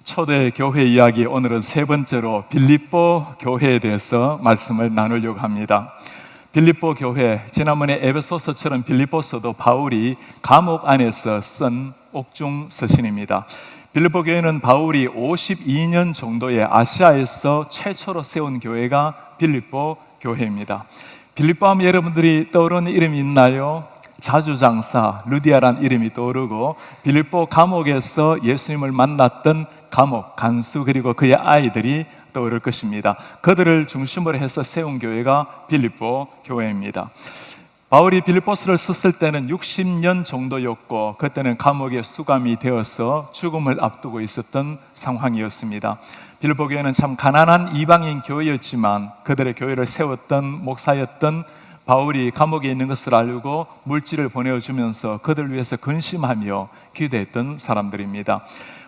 초대 교회 이야기, 오늘은 세 번째로 빌립보 교회에 대해서 말씀을 나누려고 합니다. 빌립보 교회, 지난번에 에베소서처럼 빌립보서도 바울이 감옥 안에서 쓴 옥중 서신입니다. 빌립보 교회는 바울이 52년 정도의 아시아에서 최초로 세운 교회가 빌립보 교회입니다. 빌립보 하면 여러분들이 떠오르는 이름이 있나요? 자주장사 루디아라는 이름이 떠오르고, 빌립보 감옥에서 예수님을 만났던 감옥 간수, 그리고 그의 아이들이 떠오를 것입니다. 그들을 중심으로 해서 세운 교회가 빌립보 교회입니다. 바울이 빌립보서를 썼을 때는 60년 정도였고, 그때는 감옥에 수감이 되어서 죽음을 앞두고 있었던 상황이었습니다. 빌립보 교회는 참 가난한 이방인 교회였지만, 그들의 교회를 세웠던 목사였던 바울이 감옥에 있는 것을 알고 물질을 보내주면서 그들을 위해서 근심하며 기도했던 사람들입니다.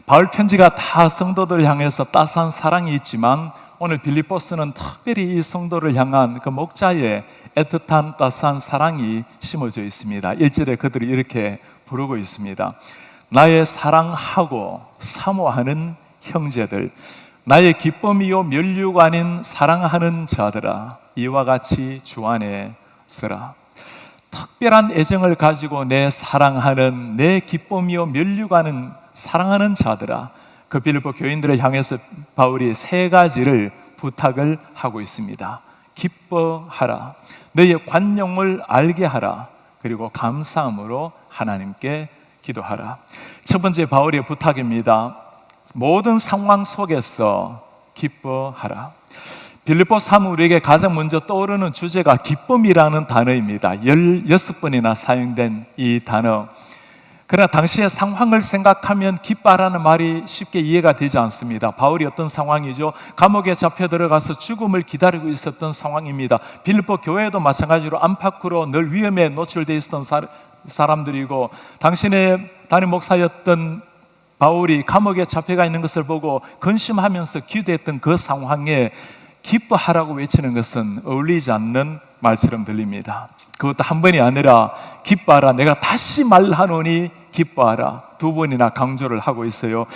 바울 편지가 다 성도들을 향해서 따스한 사랑이 있지만, 오늘 빌립보서는 특별히 이 성도를 향한 그 목자의 애틋한 따스한 사랑이 심어져 있습니다. 1절에 그들이 이렇게 부르고 있습니다. 나의 사랑하고 사모하는 형제들, 나의 기쁨이요 면류가 아닌 사랑하는 자들아, 이와 같이 주 안에 서라. 특별한 애정을 가지고 내 사랑하는, 내 기쁨이요 면류가 아닌 사랑하는 자들아, 그 빌립보 교인들을 향해서 바울이 세 가지를 부탁을 하고 있습니다. 기뻐하라, 너의 관용을 알게 하라, 그리고 감사함으로 하나님께 기도하라. 첫 번째 바울의 부탁입니다. 모든 상황 속에서 기뻐하라. 빌립보서 하면 우리에게 가장 먼저 떠오르는 주제가 기쁨이라는 단어입니다. 16번이나 사용된 이 단어. 그러나 당시의 상황을 생각하면 기뻐하라는 말이 쉽게 이해가 되지 않습니다. 바울이 어떤 상황이죠? 감옥에 잡혀 들어가서 죽음을 기다리고 있었던 상황입니다. 빌립보 교회도 마찬가지로 안팎으로 늘 위험에 노출되어 있었던 사람들이고, 당신의 담임 목사였던 바울이 감옥에 잡혀가 있는 것을 보고 근심하면서 기도했던 그 상황에 기뻐하라고 외치는 것은 어울리지 않는 말처럼 들립니다. 그것도 한 번이 아니라 기뻐하라, 내가 다시 말하노니 기뻐하라, 두 번이나 강조를 하고 있어요.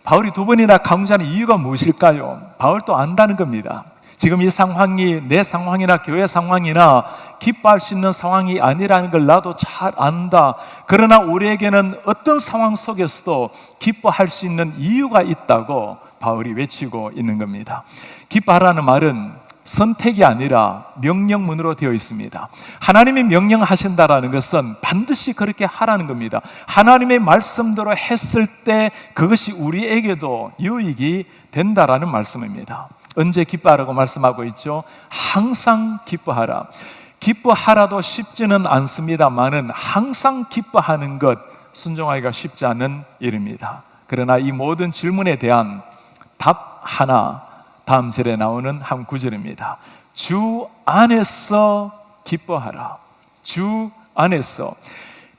바울이 두 번이나 강조하는 이유가 무엇일까요? 바울도 안다는 겁니다. 지금 이 상황이 내 상황이나 교회 상황이나 기뻐할 수 있는 상황이 아니라는 걸 나도 잘 안다. 그러나 우리에게는 어떤 상황 속에서도 기뻐할 수 있는 이유가 있다고 바울이 외치고 있는 겁니다. 기뻐하라는 말은 선택이 아니라 명령문으로 되어 있습니다. 하나님이 명령하신다라는 것은 반드시 그렇게 하라는 겁니다. 하나님의 말씀대로 했을 때 그것이 우리에게도 유익이 된다라는 말씀입니다. 언제 기뻐하라고 말씀하고 있죠? 항상 기뻐하라. 기뻐하라도 쉽지는 않습니다만은 항상 기뻐하는 것, 순종하기가 쉽지 않은 일입니다. 그러나 이 모든 질문에 대한 답 하나, 다음 절에 나오는 한 구절입니다. 주 안에서 기뻐하라. 주 안에서.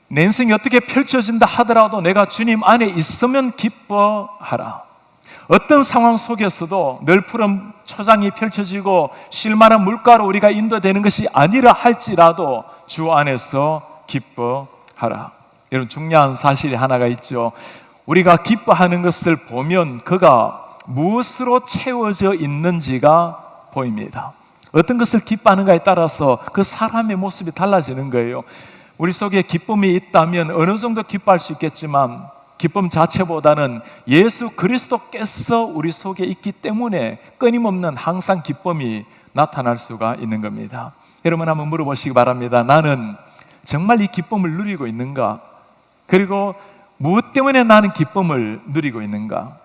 내 인생이 어떻게 펼쳐진다 하더라도 내가 주님 안에 있으면 기뻐하라. 어떤 상황 속에서도 늘 푸른 초장이 펼쳐지고 쉴만한 물가로 우리가 인도되는 것이 아니라 할지라도 주 안에서 기뻐하라. 이런 중요한 사실이 하나가 있죠. 우리가 기뻐하는 것을 보면 그가 무엇으로 채워져 있는지가 보입니다. 어떤 것을 기뻐하는가에 따라서 그 사람의 모습이 달라지는 거예요. 우리 속에 기쁨이 있다면 어느 정도 기뻐할 수 있겠지만, 기쁨 자체보다는 예수 그리스도께서 우리 속에 있기 때문에 끊임없는 항상 기쁨이 나타날 수가 있는 겁니다. 여러분 한번 물어보시기 바랍니다. 나는 정말 이 기쁨을 누리고 있는가? 그리고 무엇 때문에 나는 기쁨을 누리고 있는가?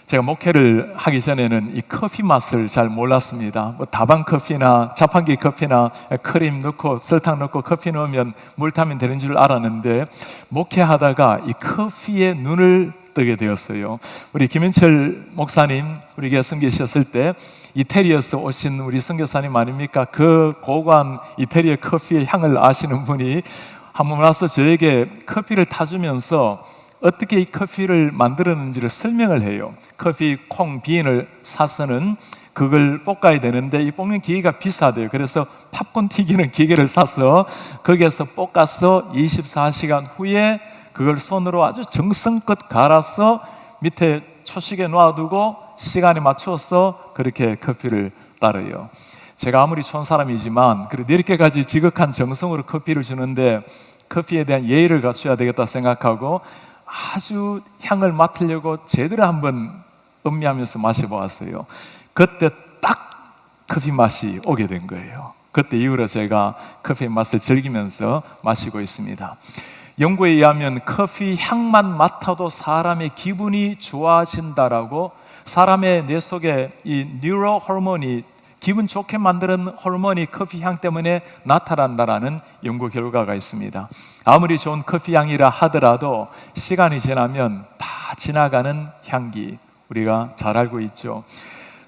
제가 목회를 하기 전에는 이 커피 맛을 잘 몰랐습니다. 다방 커피나 자판기 커피나 크림 넣고 설탕 넣고 커피 넣으면 물 타면 되는 줄 알았는데, 목회하다가 이 커피에 눈을 뜨게 되었어요. 우리 김현철 목사님 우리에게 섬기셨을 때 이태리에서 오신 우리 선교사님 아닙니까? 그 고관 이태리의 커피의 향을 아시는 분이 한 번 와서 저에게 커피를 타주면서 어떻게 이 커피를 만들었는지를 설명을 해요. 커피 콩 비인을 사서는 그걸 볶아야 되는데 이 볶는 기계가 비싸대요. 그래서 팝콘 튀기는 기계를 사서 거기에서 볶아서 24시간 후에 그걸 손으로 아주 정성껏 갈아서 밑에 초식에 놔두고 시간에 맞추어서 그렇게 커피를 따르요. 제가 아무리 촌 사람이지만 그래도 이렇게까지 지극한 정성으로 커피를 주는데 커피에 대한 예의를 갖춰야 되겠다 생각하고 아주 향을 맡으려고 제대로 한번 음미하면서 마셔보았어요. 그때 딱 커피 맛이 오게 된 거예요. 그때 이후로 제가 커피 맛을 즐기면서 마시고 있습니다. 연구에 의하면 커피 향만 맡아도 사람의 기분이 좋아진다라고, 사람의 뇌 속에 이 뉴로 호르몬이, 기분 좋게 만드는 호르몬이 커피 향 때문에 나타난다라는 연구 결과가 있습니다. 아무리 좋은 커피 향이라 하더라도 시간이 지나면 다 지나가는 향기, 우리가 잘 알고 있죠.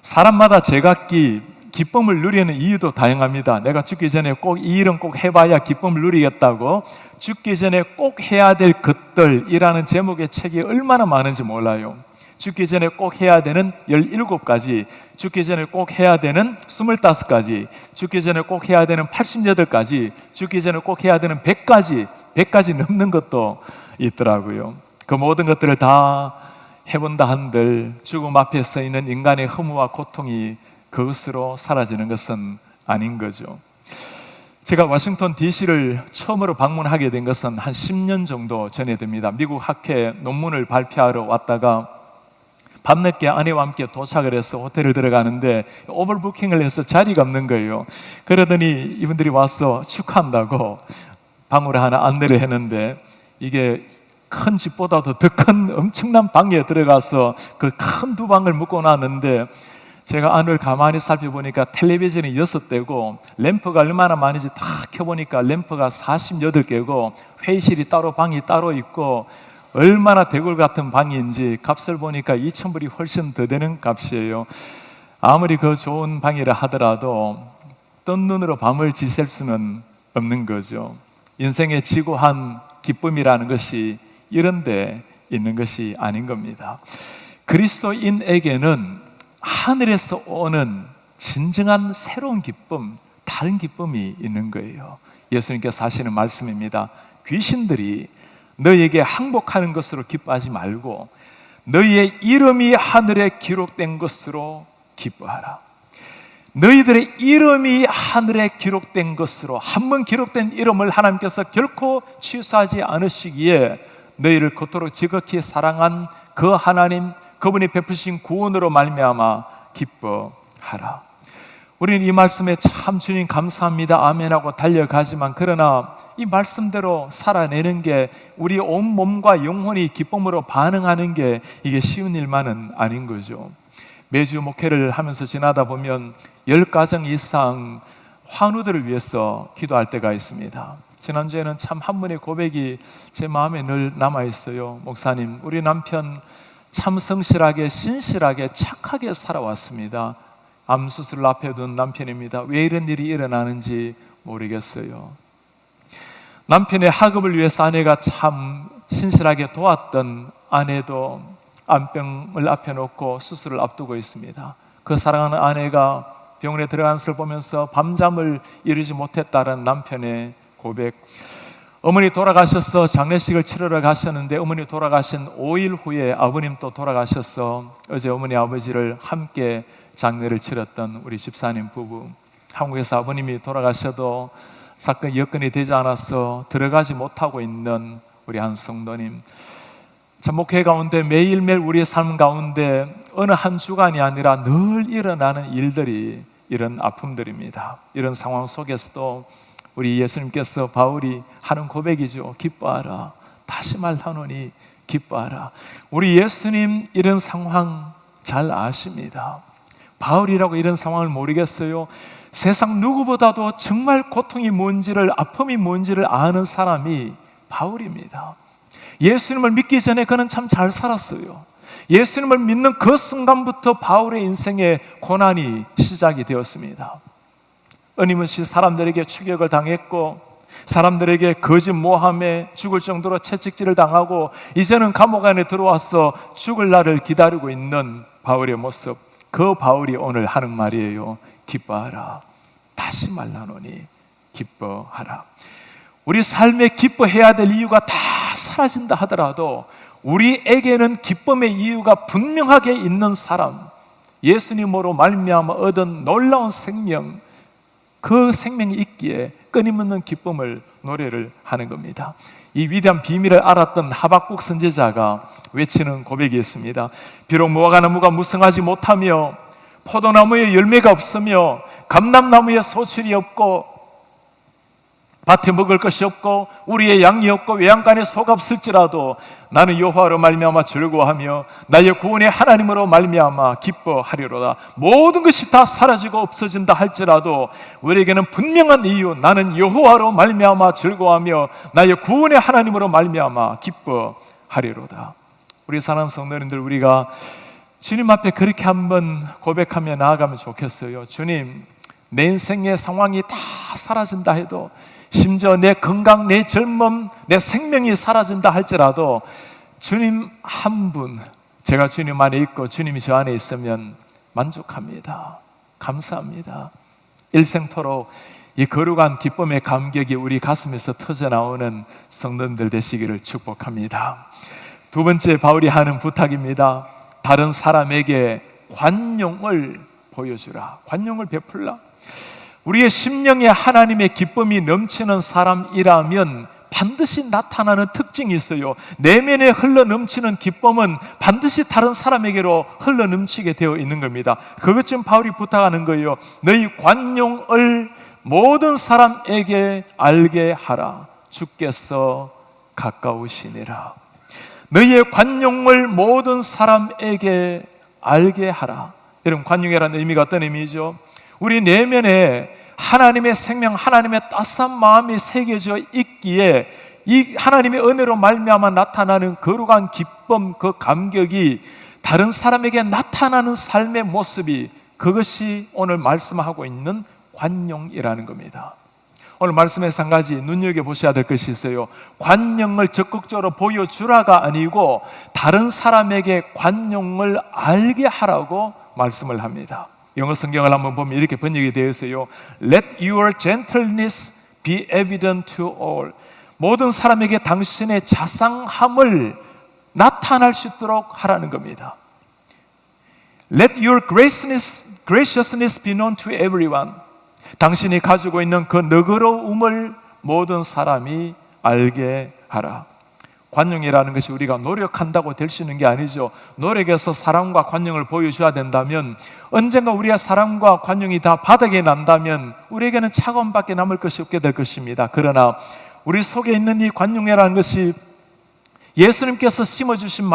사람마다 제각기 기쁨을 누리는 이유도 다양합니다. 내가 죽기 전에 꼭 이 일은 꼭 해봐야 기쁨을 누리겠다고 죽기 전에 꼭 해야 될 것들이라는 제목의 책이 얼마나 많은지 몰라요. 죽기 전에 꼭 해야 되는 17가지, 죽기 전에 꼭 해야 되는 25가지, 죽기 전에 꼭 해야 되는 88가지, 죽기 전에 꼭 해야 되는 100가지 넘는 것도 있더라고요. 그 모든 것들을 다 해본다 한들 죽음 앞에 서 있는 인간의 허무와 고통이 그것으로 사라지는 것은 아닌 거죠. 제가 워싱턴 DC를 처음으로 방문하게 된 것은 한 10년 정도 전에 됩니다. 미국 학회 논문을 발표하러 왔다가 밤늦게 아내와 함께 도착을 해서 호텔을 들어가는데 오버부킹을 해서 자리가 없는 거예요. 그러더니 이분들이 와서 축하한다고 방으로 하나 안내를 했는데, 이게 큰 집보다도 더 큰 엄청난 방에 들어가서 그 큰 두 방을 묶어 놨는데, 제가 안을 가만히 살펴보니까 텔레비전이 6대고 램프가 얼마나 많은지 다 켜보니까 램프가 48개고 회의실이 따로, 방이 따로 있고 얼마나 대궐 같은 방인지 값을 보니까 2,000불이 훨씬 더 되는 값이에요. 아무리 그 좋은 방이라 하더라도 뜬 눈으로 밤을 지샐 수는 없는 거죠. 인생의 지고한 기쁨이라는 것이 이런 데 있는 것이 아닌 겁니다. 그리스도인에게는 하늘에서 오는 진정한 새로운 기쁨, 다른 기쁨이 있는 거예요. 예수님께서 하시는 말씀입니다. 귀신들이 너희에게 항복하는 것으로 기뻐하지 말고 너희의 이름이 하늘에 기록된 것으로 기뻐하라. 너희들의 이름이 하늘에 기록된 것으로, 한 번 기록된 이름을 하나님께서 결코 취소하지 않으시기에 너희를 그토록 지극히 사랑한 그 하나님, 그분이 베푸신 구원으로 말미암아 기뻐하라. 우리는 이 말씀에 참 주님 감사합니다, 아멘하고 달려가지만, 그러나 이 말씀대로 살아내는 게, 우리 온 몸과 영혼이 기쁨으로 반응하는 게 이게 쉬운 일만은 아닌 거죠. 매주 목회를 하면서 지나다 보면 10가정 이상 환우들을 위해서 기도할 때가 있습니다. 지난주에는 참 한 분의 고백이 제 마음에 늘 남아있어요. 목사님, 우리 남편 참 성실하게, 신실하게, 착하게 살아왔습니다. 암수술을 앞에 둔 남편입니다. 왜 이런 일이 일어나는지 모르겠어요. 남편의 학업을 위해서 아내가 참 신실하게 도왔던 아내도 암병을 앞에 놓고 수술을 앞두고 있습니다. 그 사랑하는 아내가 병원에 들어간 것을 보면서 밤잠을 이루지 못했다는 남편의 고백. 어머니 돌아가셔서 장례식을 치르러 가셨는데 어머니 돌아가신 5일 후에 아버님도 돌아가셔서 어제 어머니 아버지를 함께 장례를 치렀던 우리 집사님 부부. 한국에서 아버님이 돌아가셔도 사건 여건이 되지 않아서 들어가지 못하고 있는 우리 한 성도님. 참 목회 가운데 매일매일 우리의 삶 가운데 어느 한 주간이 아니라 늘 일어나는 일들이 이런 아픔들입니다. 이런 상황 속에서도 우리 예수님께서, 바울이 하는 고백이죠. 기뻐하라. 다시 말하노니 기뻐하라. 우리 예수님 이런 상황 잘 아십니다. 바울이라고 이런 상황을 모르겠어요? 세상 누구보다도 정말 고통이 뭔지를, 아픔이 뭔지를 아는 사람이 바울입니다. 예수님을 믿기 전에 그는 참 잘 살았어요. 예수님을 믿는 그 순간부터 바울의 인생의 고난이 시작이 되었습니다. 끊임없이 사람들에게 추격을 당했고, 사람들에게 거짓 모함에 죽을 정도로 채찍질을 당하고, 이제는 감옥 안에 들어와서 죽을 날을 기다리고 있는 바울의 모습. 그 바울이 오늘 하는 말이에요. 기뻐하라. 다시 말하노니 기뻐하라. 우리 삶에 기뻐해야 될 이유가 다 사라진다 하더라도 우리에게는 기쁨의 이유가 분명하게 있는 사람, 예수님으로 말미암아 얻은 놀라운 생명, 그 생명이 있기에 끊임없는 기쁨을 노래를 하는 겁니다. 이 위대한 비밀을 알았던 하박국 선지자가 외치는 고백이 있습니다. 비록 무화과나무가 무성하지 못하며 포도나무에 열매가 없으며 감람나무에 소출이 없고 밭에 먹을 것이 없고 우리의 양이 없고 외양간에 소가 없을지라도 나는 여호와로 말미암아 즐거워하며 나의 구원의 하나님으로 말미암아 기뻐하리로다. 모든 것이 다 사라지고 없어진다 할지라도 우리에게는 분명한 이유, 나는 여호와로 말미암아 즐거워하며 나의 구원의 하나님으로 말미암아 기뻐하리로다. 우리 사랑하는 성도님들, 우리가 주님 앞에 그렇게 한번 고백하며 나아가면 좋겠어요. 주님, 내 인생의 상황이 다 사라진다 해도, 심지어 내 건강, 내 젊음, 내 생명이 사라진다 할지라도 주님 한 분, 제가 주님 안에 있고 주님이 저 안에 있으면 만족합니다. 감사합니다. 일생토록 이 거룩한 기쁨의 감격이 우리 가슴에서 터져나오는 성도님들 되시기를 축복합니다. 두 번째, 바울이 하는 부탁입니다. 다른 사람에게 관용을 보여주라. 관용을 베풀라. 우리의 심령에 하나님의 기쁨이 넘치는 사람이라면 반드시 나타나는 특징이 있어요. 내면에 흘러넘치는 기쁨은 반드시 다른 사람에게로 흘러넘치게 되어 있는 겁니다. 그것 좀 바울이 부탁하는 거예요. 너희 관용을 모든 사람에게 알게 하라. 주께서 가까우시니라. 너희의 관용을 모든 사람에게 알게 하라. 여러분, 관용이라는 의미가 어떤 의미죠? 우리 내면에 하나님의 생명, 하나님의 따스한 마음이 새겨져 있기에 이 하나님의 은혜로 말미암아 나타나는 거룩한 기쁨, 그 감격이 다른 사람에게 나타나는 삶의 모습이, 그것이 오늘 말씀하고 있는 관용이라는 겁니다. 오늘 말씀에서 한 가지 눈여겨보셔야 될 것이 있어요. 관용을 적극적으로 보여주라가 아니고 다른 사람에게 관용을 알게 하라고 말씀을 합니다. 영어 성경을 한번 보면 이렇게 번역이 되어 있어요. Let your gentleness be evident to all. 모든 사람에게 당신의 자상함을 나타날 수 있도록 하라는 겁니다. Let your graciousness be known to everyone. 당신이 가지고 있는 그 너그러움을 모든 사람이 알게 하라. 관용이라는 것이 우리가 노력한다고 될 수 있는 게 아니죠. 노력해서 사랑과 관용을 보여줘야 된다면, 언젠가 우리의 사랑과 관용이 다 바닥에 난다면 우리에게는 차가움밖에 남을 것이 없게 될 것입니다. 그러나 우리 속에 있는 이 관용이라는 것이 예수님께서 심어주신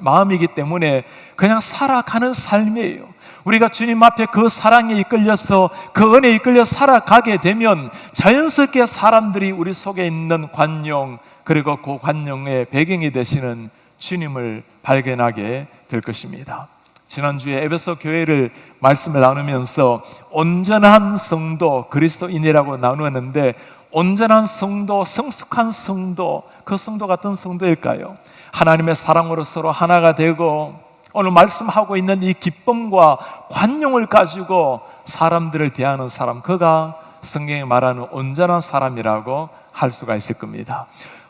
마음이기 때문에 그냥 살아가는 삶이에요. 우리가 주님 앞에 그 사랑에 이끌려서, 그 은혜에 이끌려 살아가게 되면 자연스럽게 사람들이 우리 속에 있는 관용, 그리고 그 관용의 배경이 되시는 주님을 발견하게 될 것입니다. 지난주에 에베소 교회를 말씀을 나누면서 온전한 성도, 그리스도인이라고 나누었는데, 온전한 성도, 성숙한 성도, 그 성도가 어떤 성도일까요? 하나님의 사랑으로 서로 하나가 되고 오늘 말씀하고 있는 이 기쁨과 관용을 가지고 사람들을 대하는 사람, 그가 성경이 말하는 온전한 사람이라고 할 수가 있을 겁니다.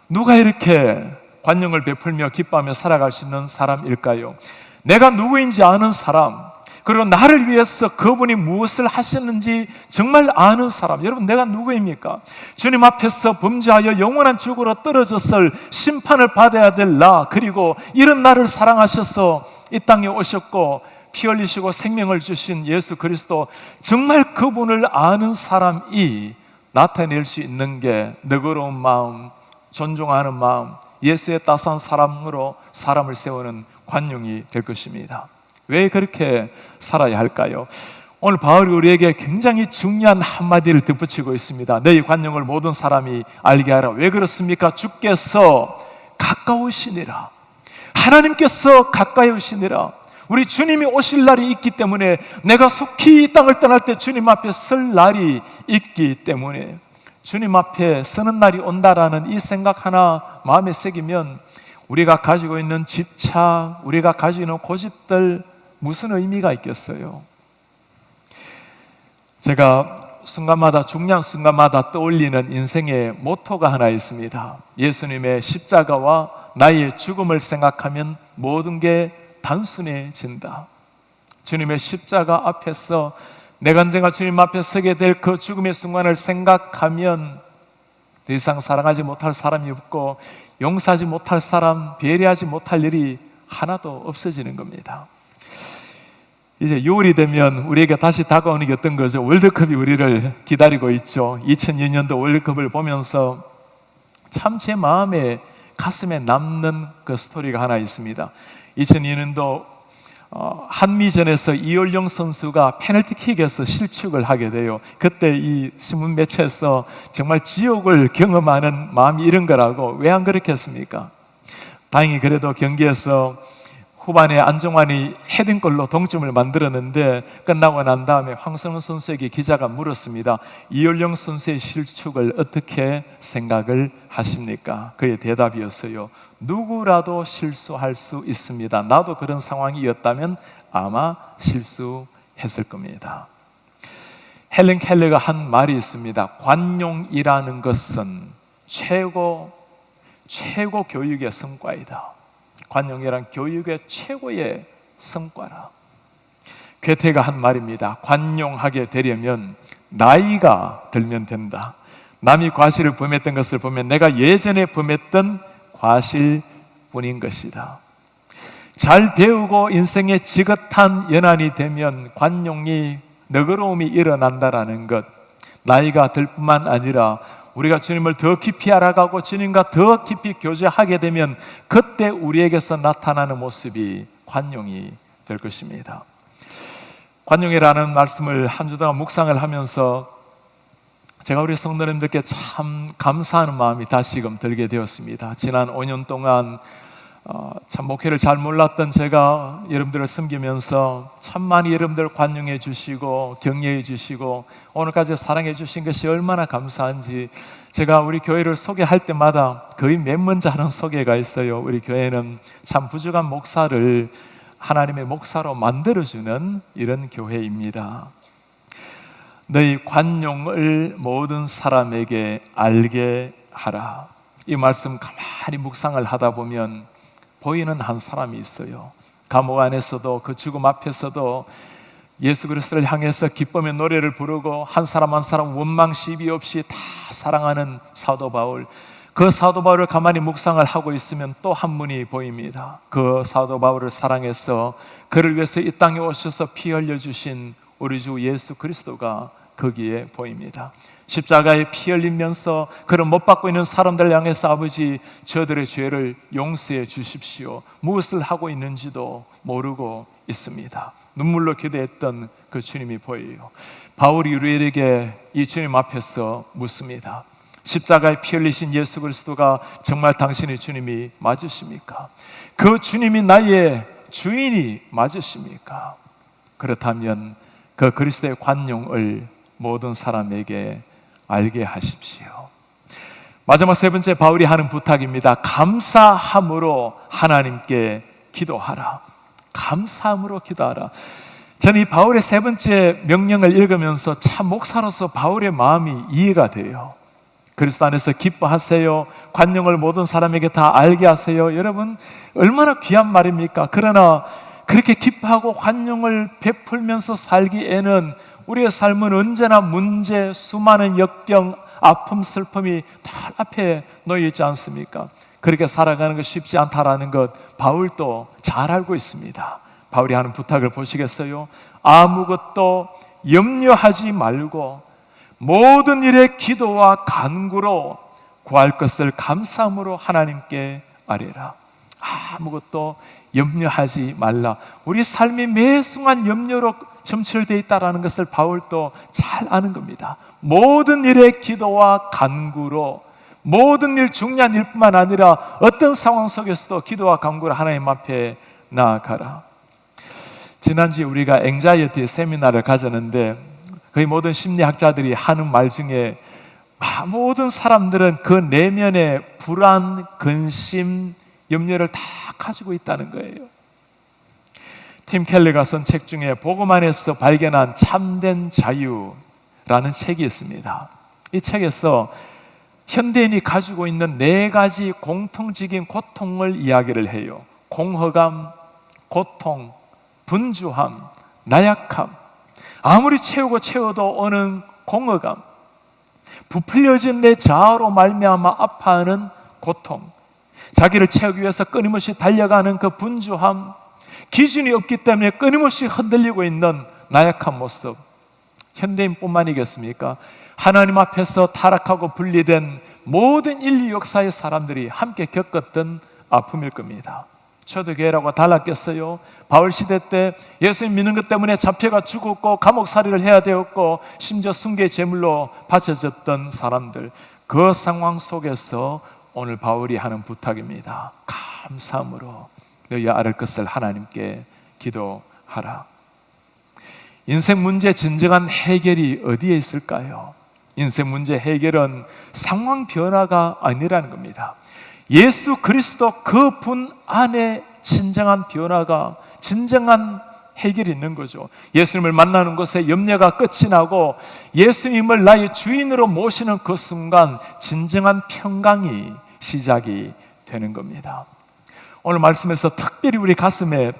누가 이렇게 관용을 베풀며 기뻐하며 살아갈 수 있는 사람일까요? 내가 누구인지 아는 사람, 그리고 나를 위해서 그분이 무엇을 하셨는지 정말 아는 사람. 여러분, 내가 누구입니까? 주님 앞에서 범죄하여 영원한 지옥으로 떨어졌을 심판을 받아야 될 나, 그리고 이런 나를 사랑하셔서 이 땅에 오셨고 피 흘리시고 생명을 주신 예수 그리스도, 정말 그분을 아는 사람이 나타낼 수 있는 게 너그러운 마음, 존중하는 마음, 예수의 따스한 사랑으로 사람을 세우는 관용이 될 것입니다. 왜 그렇게 살아야 할까요? 오늘 바울이 우리에게 굉장히 중요한 한마디를 덧붙이고 있습니다. 너희 관용을 모든 사람이 알게 하라. 왜 그렇습니까? 주께서 가까우시니라. 하나님께서 가까이 오시니라. 우리 주님이 오실 날이 있기 때문에, 내가 속히 이 땅을 떠날 때 주님 앞에 설 날이 있기 때문에, 주님 앞에 서는 날이 온다라는 이 생각 하나 마음에 새기면 우리가 가지고 있는 집착, 우리가 가지고 있는 고집들 무슨 의미가 있겠어요? 제가 순간마다 중요한 순간마다 떠올리는 인생의 모토가 하나 있습니다. 예수님의 십자가와 나의 죽음을 생각하면 모든 게 단순해진다. 주님의 십자가 앞에서 내가 언젠가 주님 앞에 서게 될 그 죽음의 순간을 생각하면 더 이상 사랑하지 못할 사람이 없고 용서하지 못할 사람, 배려하지 못할 일이 하나도 없어지는 겁니다. 이제 6월이 되면 우리에게 다시 다가오는 게 어떤 거죠? 월드컵이 우리를 기다리고 있죠. 2002년도 월드컵을 보면서 참 제 마음에 가슴에 남는 그 스토리가 하나 있습니다. 2002년도 한미전에서 이올영 선수가 페널티킥에서 실축을 하게 돼요. 그때 이 신문 매체에서 정말 지옥을 경험하는 마음이 이런 거라고. 왜 안 그렇게 했습니까? 다행히 그래도 경기에서 후반에 안정환이 헤딩골로 동점을 만들었는데, 끝나고 난 다음에 황선홍 선수에게 기자가 물었습니다. 이올영 선수의 실축을 어떻게 생각을 하십니까? 그의 대답이었어요. 누구라도 실수할 수 있습니다. 나도 그런 상황이었다면 아마 실수했을 겁니다. 헬렌 켈러가 한 말이 있습니다. 관용이라는 것은 최고 교육의 성과이다. 관용이란 교육의 최고의 성과라. 괴테가 한 말입니다. 관용하게 되려면 나이가 들면 된다. 남이 과실을 범했던 것을 보면 내가 예전에 범했던 과실뿐인 것이다. 잘 배우고 인생의 지긋한 연한이 되면 관용이, 너그러움이 일어난다라는 것. 나이가 들 뿐만 아니라 우리가 주님을 더 깊이 알아가고 주님과 더 깊이 교제하게 되면 그때 우리에게서 나타나는 모습이 관용이 될 것입니다. 관용이라는 말씀을 한 주 동안 묵상을 하면서 제가 우리 성도님들께 참 감사하는 마음이 다시금 들게 되었습니다. 지난 5년 동안 참 목회를 잘 몰랐던 제가 여러분들을 섬기면서 참 많이 여러분들 관용해 주시고 격려해 주시고 오늘까지 사랑해 주신 것이 얼마나 감사한지, 제가 우리 교회를 소개할 때마다 거의 맨 먼저 하는 소개가 있어요. 우리 교회는 참 부족한 목사를 하나님의 목사로 만들어주는 이런 교회입니다. 너희 관용을 모든 사람에게 알게 하라. 이 말씀 가만히 묵상을 하다 보면 보이는 한 사람이 있어요. 감옥 안에서도 그 죽음 앞에서도 예수 그리스도를 향해서 기쁨의 노래를 부르고 한 사람 한 사람 원망 시비 없이 다 사랑하는 사도 바울. 그 사도 바울을 가만히 묵상을 하고 있으면 또 한 분이 보입니다. 그 사도 바울을 사랑해서 그를 위해서 이 땅에 오셔서 피 흘려주신 우리 주 예수 그리스도가 거기에 보입니다. 십자가에 피 흘리면서 그를 못 받고 있는 사람들 향해서 아버지, 저들의 죄를 용서해 주십시오. 무엇을 하고 있는지도 모르고 있습니다. 눈물로 기도했던 그 주님이 보여요. 바울이 우리에게 이 주님 앞에서 묻습니다. 십자가에 피 흘리신 예수 그리스도가 정말 당신의 주님이 맞으십니까? 그 주님이 나의 주인이 맞으십니까? 그렇다면 그 그리스도의 관용을 모든 사람에게 알게 하십시오. 마지막 세 번째 바울이 하는 부탁입니다. 감사함으로 하나님께 기도하라. 감사함으로 기도하라. 저는 이 바울의 세 번째 명령을 읽으면서 참 목사로서 바울의 마음이 이해가 돼요. 그리스도 안에서 기뻐하세요. 관용을 모든 사람에게 다 알게 하세요. 여러분, 얼마나 귀한 말입니까? 그러나 그렇게 기뻐하고 관용을 베풀면서 살기에는 우리의 삶은 언제나 문제, 수많은 역경, 아픔, 슬픔이 다 앞에 놓여 있지 않습니까? 그렇게 살아가는 것이 쉽지 않다라는 것 바울도 잘 알고 있습니다. 바울이 하는 부탁을 보시겠어요? 아무것도 염려하지 말고 모든 일에 기도와 간구로 구할 것을 감사함으로 하나님께 아뢰라. 아무것도 염려하지 말라. 우리 삶이 매 순간 염려로 점철되어 있다는 것을 바울도 잘 아는 겁니다. 모든 일에 기도와 간구로, 모든 일, 중요한 일뿐만 아니라 어떤 상황 속에서도 기도와 간구로 하나님 앞에 나아가라. 지난주에 우리가 앵자이어티 세미나를 가졌는데 거의 모든 심리학자들이 하는 말 중에 모든 사람들은 그 내면의 불안, 근심, 염려를 다 가지고 있다는 거예요. 팀 켈러가 쓴 책 중에 복음 안에서 발견한 참된 자유, 라는 책이 있습니다. 이 책에서 현대인이 가지고 있는 4가지 공통적인 고통을 이야기를 해요. 공허감, 고통, 분주함, 나약함. 아무리 채워도 오는 공허감, 부풀려진 내 자아로 말미암아 아파하는 고통, 자기를 채우기 위해서 끊임없이 달려가는 그 분주함, 기준이 없기 때문에 끊임없이 흔들리고 있는 나약한 모습. 현대인뿐만이겠습니까? 하나님 앞에서 타락하고 분리된 모든 인류 역사의 사람들이 함께 겪었던 아픔일 겁니다. 초대교회라고 달랐겠어요? 바울 시대 때 예수님 믿는 것 때문에 잡혀가 죽었고 감옥살이를 해야 되었고 심지어 숭배 제물로 바쳐졌던 사람들, 그 상황 속에서 오늘 바울이 하는 부탁입니다. 감사함으로 너희 알을 것을 하나님께 기도하라. 인생 문제 진정한 해결이 어디에 있을까요? 인생 문제 해결은 상황 변화가 아니라는 겁니다. 예수 그리스도 그분 안에 진정한 변화가, 진정한 해결이 있는 거죠. 예수님을 만나는 것에 염려가 끝이 나고 예수님을 나의 주인으로 모시는 그 순간 진정한 평강이 시작이 되는 겁니다. 오늘 말씀에서 특별히 우리 가슴에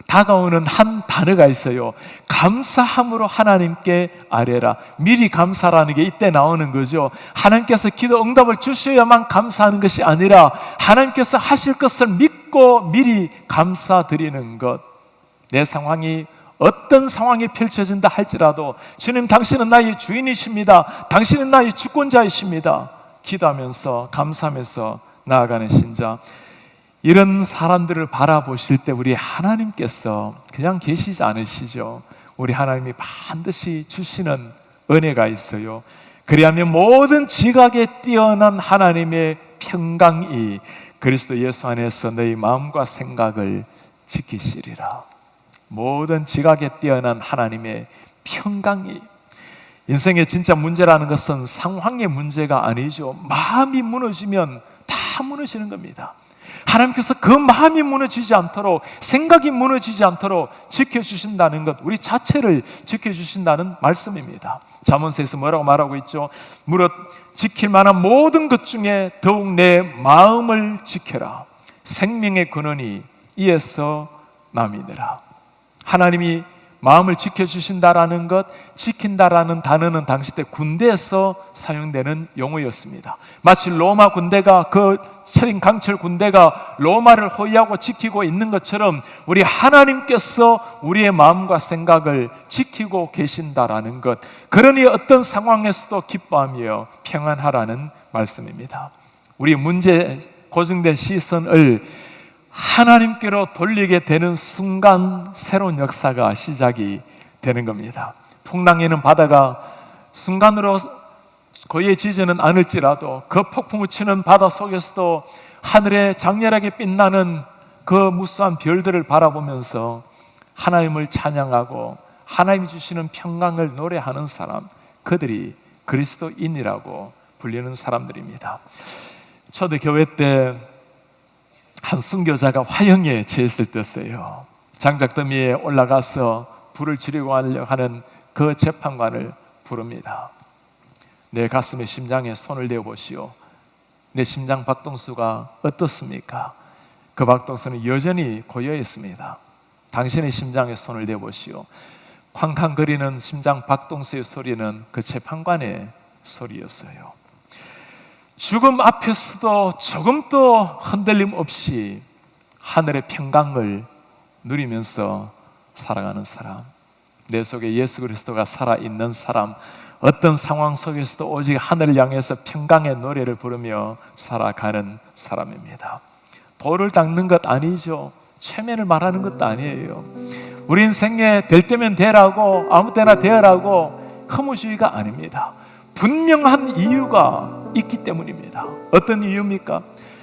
다가오는 한 단어가 있어요. 감사함으로 하나님께 아뢰라. 미리 감사라는 게 이때 나오는 거죠. 하나님께서 기도 응답을 주셔야만 감사하는 것이 아니라 하나님께서 하실 것을 믿고 미리 감사드리는 것. 내 상황이 어떤 상황이 펼쳐진다 할지라도 주님, 당신은 나의 주인이십니다. 당신은 나의 주권자이십니다. 기도하면서 감사하면서 나아가는 신자, 이런 사람들을 바라보실 때 우리 하나님께서 그냥 계시지 않으시죠. 우리 하나님이 반드시 주시는 은혜가 있어요. 그리하면 모든 지각에 뛰어난 하나님의 평강이 그리스도 예수 안에서 너희 마음과 생각을 지키시리라. 모든 지각에 뛰어난 하나님의 평강이. 인생의 진짜 문제라는 것은 상황의 문제가 아니죠. 마음이 무너지면 다 무너지는 겁니다. 하나님께서 그 마음이 무너지지 않도록, 생각이 무너지지 않도록 지켜주신다는 것, 우리 자체를 지켜주신다는 말씀입니다. 잠언서에서 뭐라고 말하고 있죠? 무릇 지킬 만한 모든 것 중에 더욱 내 마음을 지켜라. 생명의 근원이 이에서 남이니라. 하나님이 마음을 지켜주신다라는 것, 지킨다라는 단어는 당시 때 군대에서 사용되는 용어였습니다. 마치 로마 군대가, 그 철인 강철 군대가 로마를 호위하고 지키고 있는 것처럼 우리 하나님께서 우리의 마음과 생각을 지키고 계신다라는 것, 그러니 어떤 상황에서도 기뻐하며 평안하라는 말씀입니다. 우리 문제 고정된 시선을 하나님께로 돌리게 되는 순간 새로운 역사가 시작이 되는 겁니다. 풍랑이는 바다가 순간으로 고요해지지는 않을지라도 그 폭풍을 치는 바다 속에서도 하늘에 장렬하게 빛나는 그 무수한 별들을 바라보면서 하나님을 찬양하고 하나님이 주시는 평강을 노래하는 사람, 그들이 그리스도인이라고 불리는 사람들입니다. 초대교회 때 한 순교자가 화형에 처했을 때였어요. 장작더미에 올라가서 불을 지르고 하는 그 재판관을 부릅니다. 내 가슴에 심장에 손을 대어 보시오. 내 심장 박동수가 어떻습니까? 그 박동수는 여전히 고요했습니다. 당신의 심장에 손을 대어 보시오. 쾅쾅거리는 심장 박동수의 소리는 그 재판관의 소리였어요. 죽음 앞에서도 조금도 흔들림 없이 하늘의 평강을 누리면서 살아가는 사람, 내 속에 예수 그리스도가 살아있는 사람, 어떤 상황 속에서도 오직 하늘을 향해서 평강의 노래를 부르며 살아가는 사람입니다. 돌을 닦는 것 아니죠. 체면을 말하는 것도 아니에요. 우리 인생에 될 때면 되라고, 아무 때나 되라고 허무주의가 아닙니다. 분명한 이유가 있기 때문입니다. 어떤 이유입니까?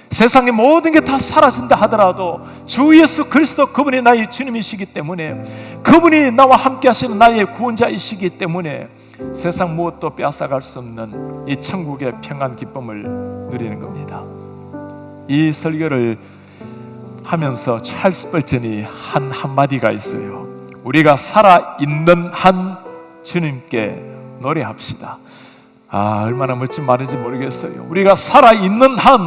세상의 모든 게 다 사라진다 하더라도 주 예수 그리스도, 그분이 나의 주님이시기 때문에, 그분이 나와 함께 하시는 나의 구원자이시기 때문에 세상 무엇도 빼앗아갈 수 없는 이 천국의 평안 기쁨을 누리는 겁니다. 이 설교를 하면서 찰스 벌전이 한 한마디가 있어요. 우리가 살아있는 한 주님께 노래합시다. 얼마나 멋진 말인지 모르겠어요. 우리가 살아있는 한,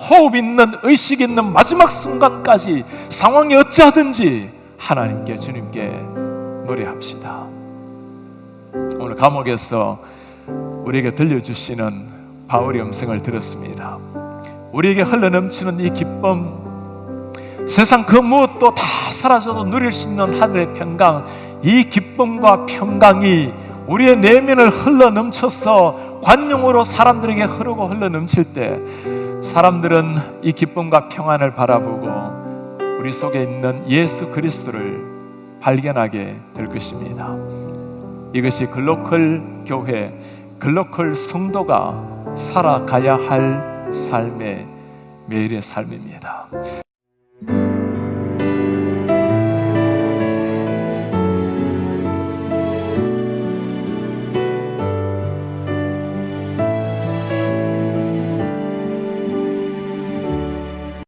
호흡 있는, 의식 있는 마지막 순간까지 상황이 어찌하든지 하나님께, 주님께 노래합시다. 오늘 감옥에서 우리에게 들려주시는 바울의 음성을 들었습니다. 우리에게 흘러넘치는 이 기쁨, 세상 그 무엇도 다 사라져도 누릴 수 있는 하늘의 평강, 이 기쁨과 평강이 우리의 내면을 흘러넘쳐서 관용으로 사람들에게 흐르고 흘러넘칠 때 사람들은 이 기쁨과 평안을 바라보고 우리 속에 있는 예수 그리스도를 발견하게 될 것입니다. 이것이 글로컬 교회, 글로컬 성도가 살아가야 할 삶의 매일의 삶입니다.